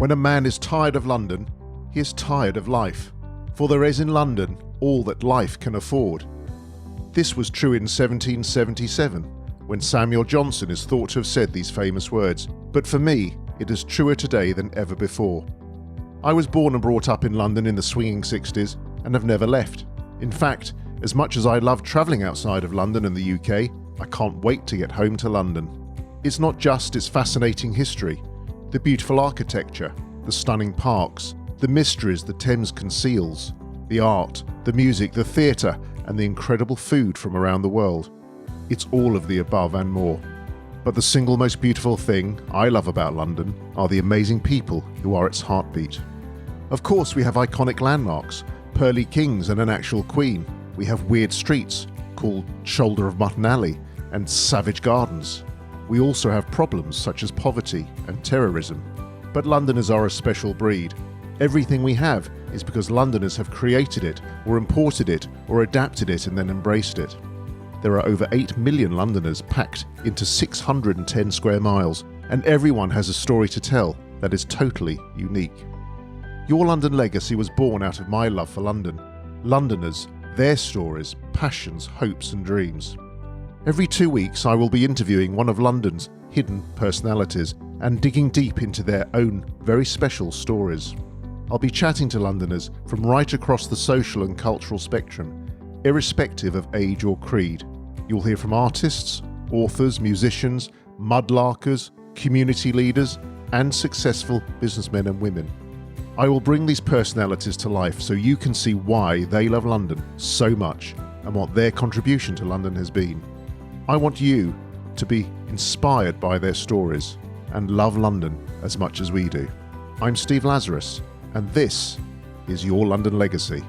When a man is tired of London, he is tired of life, for there is in London all that life can afford. This was true in 1777, when Samuel Johnson is thought to have said these famous words, but for me, it is truer today than ever before. I was born and brought up in London in the swinging 60s and have never left. In fact, as much as I love travelling outside of London and the UK, I can't wait to get home to London. It's not just its fascinating history, the beautiful architecture, the stunning parks, the mysteries the Thames conceals, the art, the music, the theatre, and the incredible food from around the world. It's all of the above and more. But the single most beautiful thing I love about London are the amazing people who are its heartbeat. Of course, we have iconic landmarks, pearly kings and an actual queen. We have weird streets called Shoulder of Mutton Alley and Savage Gardens. We also have problems such as poverty and terrorism. But Londoners are a special breed. Everything we have is because Londoners have created it, or imported it, or adapted it and then embraced it. There are over 8 million Londoners packed into 610 square miles, and everyone has a story to tell that is totally unique. Your London legacy was born out of my love for London. Londoners, their stories, passions, hopes and dreams. Every 2 weeks I will be interviewing one of London's hidden personalities and digging deep into their own very special stories. I'll be chatting to Londoners from right across the social and cultural spectrum, irrespective of age or creed. You'll hear from artists, authors, musicians, mudlarkers, community leaders, and successful businessmen and women. I will bring these personalities to life so you can see why they love London so much and what their contribution to London has been. I want you to be inspired by their stories and love London as much as we do. I'm Steve Lazarus, and this is Your London Legacy.